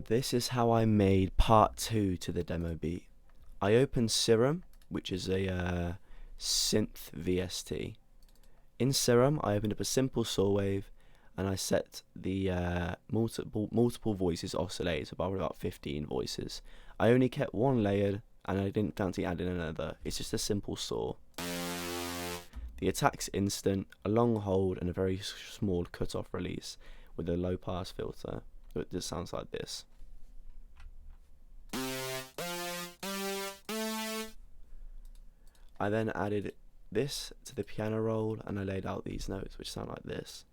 This is how I made part 2 to the demo beat. I opened Serum, which is a synth VST. In Serum, I opened up a simple saw wave, and I set the multiple voices oscillators about 15 voices. I only kept one layered, and I didn't fancy adding another. It's just a simple saw. The attack's instant, a long hold, and a very small cut-off release with a low pass filter. It just sounds like this. I then added this to the piano roll, and I laid out these notes, which sound like this.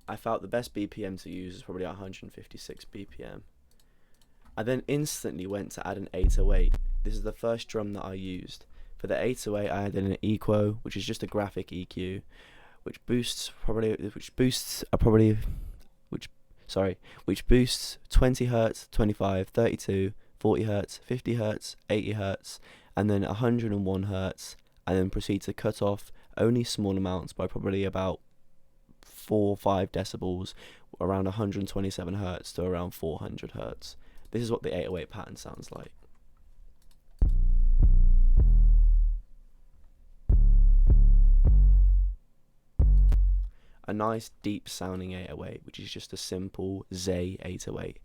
I felt the best BPM to use is probably 156 BPM. I then instantly went to add an 808. This is the first drum that I used. For the 808, I added an Equo, which is just a graphic EQ, which boosts 20 Hz, 25, 32, 40 Hz, 50 Hz, 80 Hz, and then 101 Hz, and then proceed to cut off only small amounts by probably about 4 or 5 decibels, around 127 Hz to around 400 Hz. This is what the 808 pattern sounds like. A nice deep sounding 808, which is just a simple Z 808.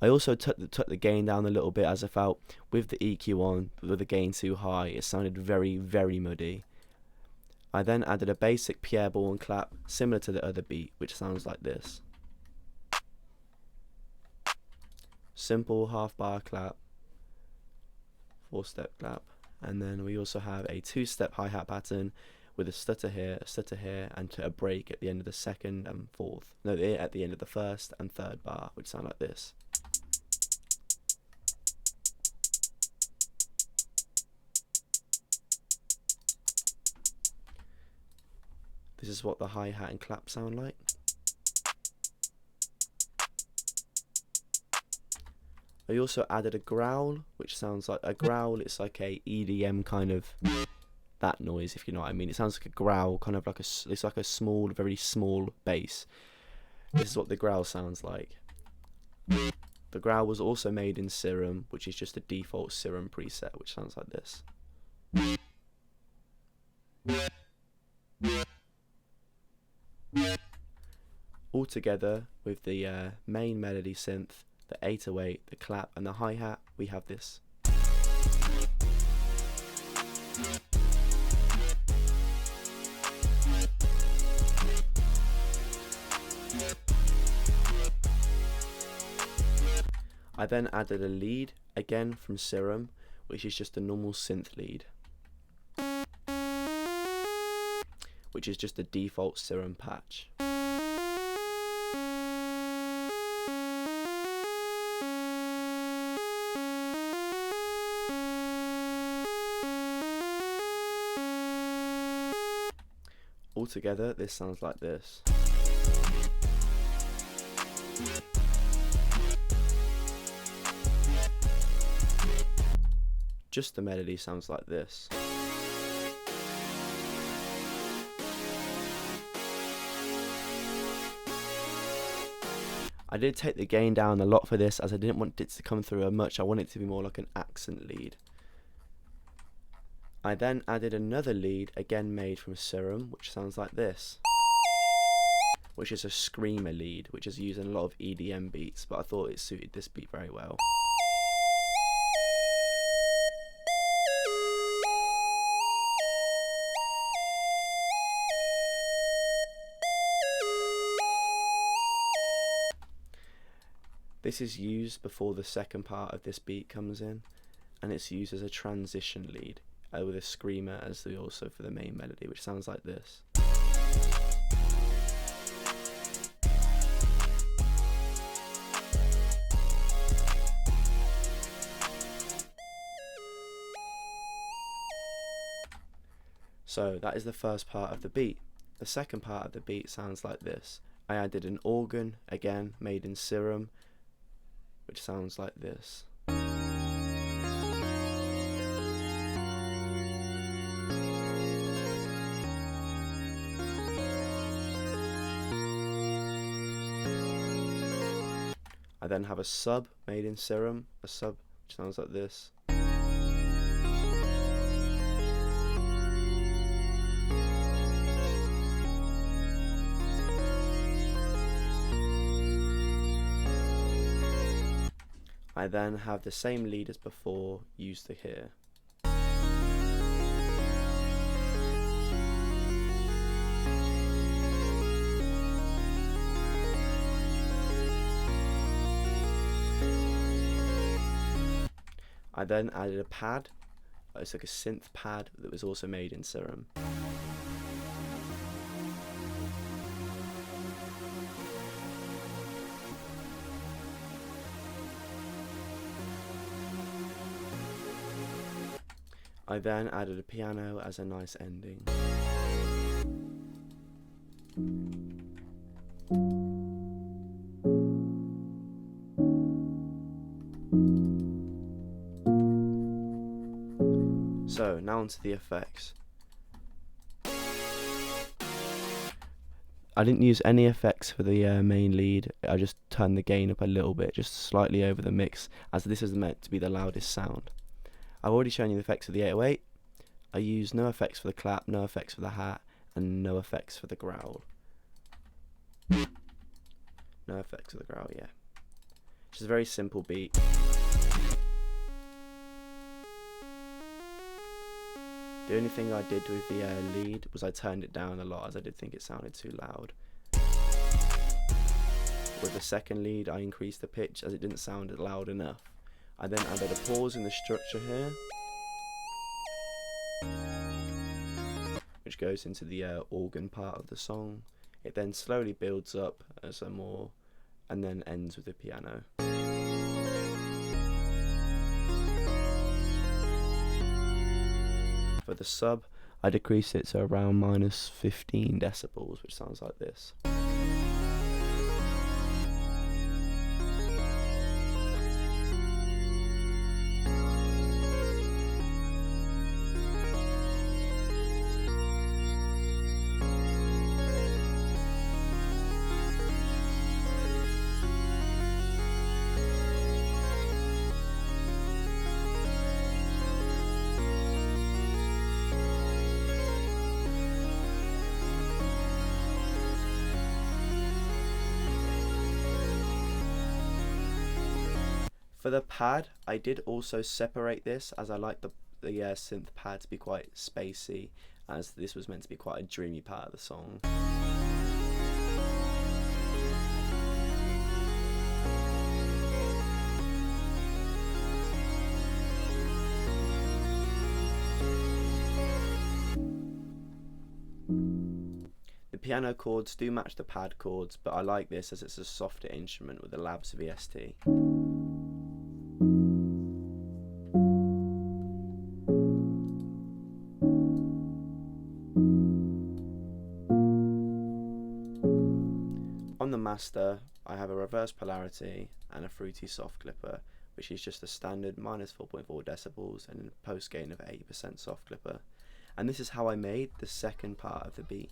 I also took the gain down a little bit, as I felt with the EQ on, with the gain too high, it sounded very, very muddy. I then added a basic Pierre Bourne clap, similar to the other beat, which sounds like this. Simple half bar clap, 4-step clap, and then we also have a 2-step hi-hat pattern with a stutter here, and a break at the end of the second and fourth. No, at the end of the first and third bar, which sound like this. This is what the hi-hat and clap sound like. I also added a growl, which sounds like a growl. It's like a EDM kind of that noise, if you know what I mean. It sounds like a growl, kind of like it's like a small, very small bass. This is what the growl sounds like. The growl was also made in Serum, which is just a default Serum preset, which sounds like this. All together with the main melody synth, the 808, the clap, and the hi-hat, we have this. I then added a lead, again from Serum, which is just a normal synth lead, which is just a default Serum patch. Altogether, this sounds like this. Just the melody sounds like this. I did take the gain down a lot for this, as I didn't want it to come through much. I want it to be more like an accent lead. I then added another lead, again made from Serum, which sounds like this, which is a screamer lead, which is used in a lot of EDM beats, but I thought it suited this beat very well. This is used before the second part of this beat comes in, and it's used as a transition lead, with a screamer also for the main melody, which sounds like this. So that is the first part of the beat. The second part of the beat sounds like this. I added an organ, again made in Serum, which sounds like this. I then have a sub made in Serum, a sub which sounds like this. I then have the same lead as before used to here. I then added a pad. It's like a synth pad that was also made in Serum. I then added a piano as a nice ending. So now onto the effects. I didn't use any effects for the main lead. I just turned the gain up a little bit, just slightly over the mix, as this is meant to be the loudest sound. I've already shown you the effects for the 808. I used no effects for the clap, no effects for the hat, and no effects for the growl. No effects for the growl, yeah. Just a very simple beat. The only thing I did with the lead was I turned it down a lot, as I did think it sounded too loud. With the second lead, I increased the pitch as it didn't sound loud enough. I then added a pause in the structure here, which goes into the organ part of the song. It then slowly builds up as a more, and then ends with the piano. For the sub, I decreased it to around minus 15 decibels, which sounds like this. For the pad, I did also separate this, as I like the synth pad to be quite spacey, as this was meant to be quite a dreamy part of the song. The piano chords do match the pad chords, but I like this as it's a softer instrument with the Labs VST. On the master, I have a reverse polarity and a fruity soft clipper, which is just a standard minus 4.4 decibels and a post gain of 80% soft clipper. And this is how I made the second part of the beat.